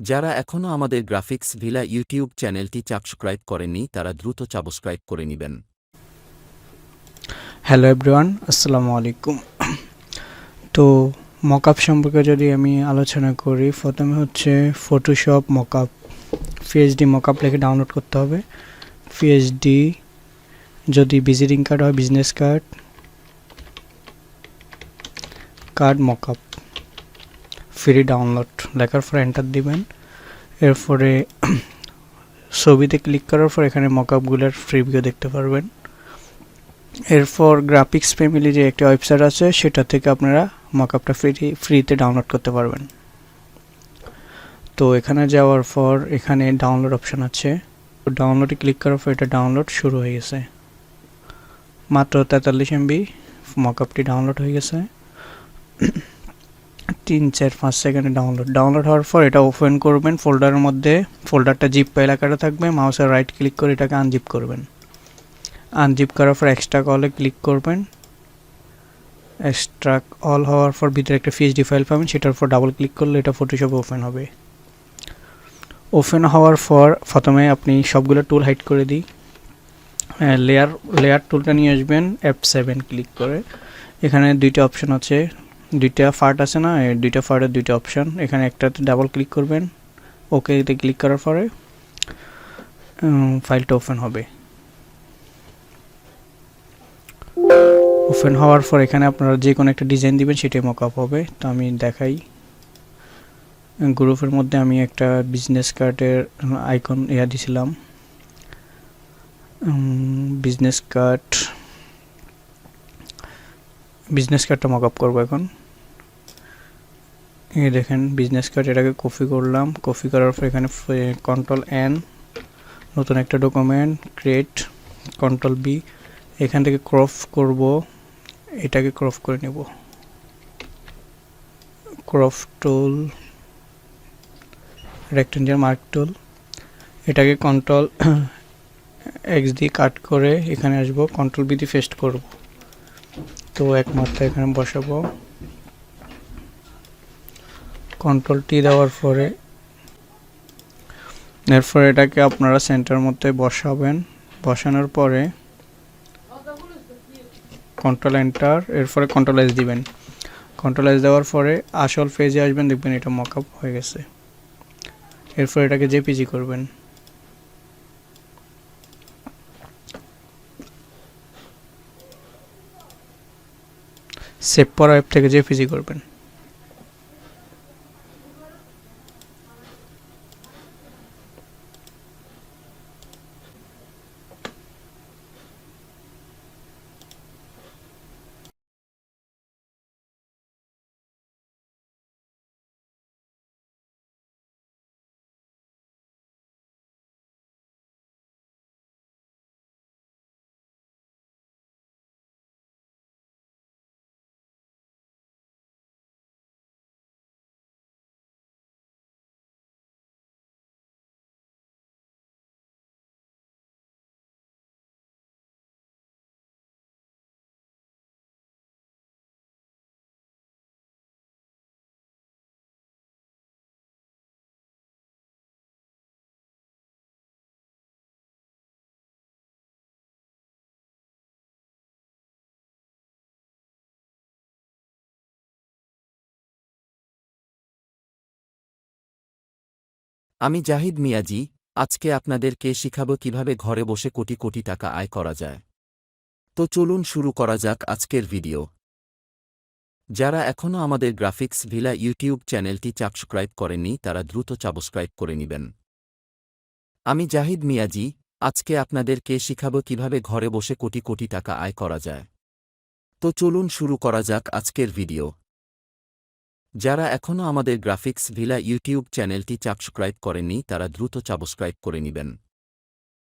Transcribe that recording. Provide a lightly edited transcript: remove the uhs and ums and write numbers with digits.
যারা এখনও আমাদের গ্রাফিক্স ভিলা ইউটিউব চ্যানেলটি সাবস্ক্রাইব করেননি তারা দ্রুত সাবস্ক্রাইব করে নেবেন। হ্যালো এভরিওয়ান, আসসালামু আলাইকুম। তো মকআপ সম্পর্কে যদি আমি আলোচনা করি, প্রথমে হচ্ছে ফটোশপ মকআপ। পিএইচডি মকআপ লিখে ডাউনলোড করতে হবে। পিএইচডি যদি ভিজিটিং কার্ড হয়, business card, card mockup free download লেখার পর এন্টার দিবেন। এরপরে ছবিতে ক্লিক করার পর এখানে মকআপগুলোর প্রিভিউ দেখতে পারবেন। এরপর গ্রাফিক্স ফ্যামিলি যে একটা ওয়েবসাইট আছে সেটা থেকে আপনারা মকআপটা ফ্রিতে ডাউনলোড করতে পারবেন। তো এখানে যাওয়ার পর এখানে ডাউনলোড অপশন আছে, ডাউনলোডে ক্লিক করার পর এটা ডাউনলোড শুরু হয়ে গেছে। মাত্র 43 MB মকআপটি ডাউনলোড হয়ে গেছে। 3-4-5 সেকেন্ডে ডাউনলোড হওয়ার পর এটা ওপেন করবেন ফোল্ডারের মধ্যে। ফোল্ডারটা জিপ ফাইল আকারে থাকবে। মাউসের রাইট ক্লিক করে এটাকে আনজিপ করবেন। আনজিপ করার পর এক্সট্রাক্ট অলে ক্লিক করবেন। এক্সট্রাক্ট অল হওয়ার পর ভিতরে একটা পিএইচডি ফাইল পাবেন, সেটার উপর ডাবল ক্লিক করলে এটা ফটোশপে ওপেন হবে। ওপেন হওয়ার পর প্রথমে আপনি সবগুলো টুল হাইড করে দিই। লেয়ার টুলটা নিয়ে আসবেন, F7 ক্লিক করে। এখানে দুইটা অপশন আছে, দুইটা পার্ট আছে না, এই দুইটা পার্টের দুইটা অপশন। এখানে একটাতে ডাবল ক্লিক করবেন, ওকেতে ক্লিক করার পরে ফাইলটা ওপেন হবে। ওপেন হওয়ার পর এখানে আপনারা যে কোনো একটা ডিজাইন দিবেন, সেটাই মকআপ হবে। তো আমি দেখাই, গ্রুপের মধ্যে আমি একটা বিজনেস কার্ডের আইকন দিছিলাম। বিজনেস কার্ডটা মকআপ করবো এখন। এই দেখেন বিজনেস কার্ড, এটাকে কপি করলাম। কপি করার পর এখানে Ctrl+N, নতুন একটা ডকুমেন্ট ক্রিয়েট, Ctrl+B। এখান থেকে ক্রপ করব, এটাকে ক্রপ করে নেব। ক্রপ টুল, রেক্টেঞ্জার মার্ক টুল, এটাকে Ctrl+X দিয়ে কাট করে এখানে আসবো, Ctrl+B দিয়ে পেস্ট করব। তো এক মাত্রা এখানে বসাবো। Ctrl+T দেওয়ার পরে এরপর এটাকে আপনারা সেন্টার মধ্যে বসাবেন। বসানোর পরে Ctrl+Enter, এরপরে Ctrl+S দিবেন। Ctrl+S দেওয়ার পরে আসল পেজে আসবেন, দেখবেন এটা মকআপ হয়ে গেছে। এরপর এটাকে জেপিজি করবেন। সেভ করা অ্যাপ থেকে জেপিজি করবেন। আমি জাহিদ মিয়াজি, আজকে আপনাদেরকে শিখাবো কিভাবে ঘরে বসে কোটি কোটি টাকা আয় করা যায়। তো চলুন শুরু করা যাক আজকের ভিডিও। যারা এখনও আমাদের গ্রাফিক্স ভিলা ইউটিউব চ্যানেলটি সাবস্ক্রাইব করেননি তারা দ্রুত সাবস্ক্রাইব করে নেবেন। আমি জাহিদ মিয়াজি, আজকে আপনাদেরকে শিখাবো কিভাবে ঘরে বসে কোটি কোটি টাকা আয় করা যায়। তো চলুন শুরু করা যাক আজকের ভিডিও। যারা এখনও আমাদের গ্রাফিক্স ভিলা ইউটিউব চ্যানেলটি সাবস্ক্রাইব করেননি তারা দ্রুত সাবস্ক্রাইব করে নেবেন।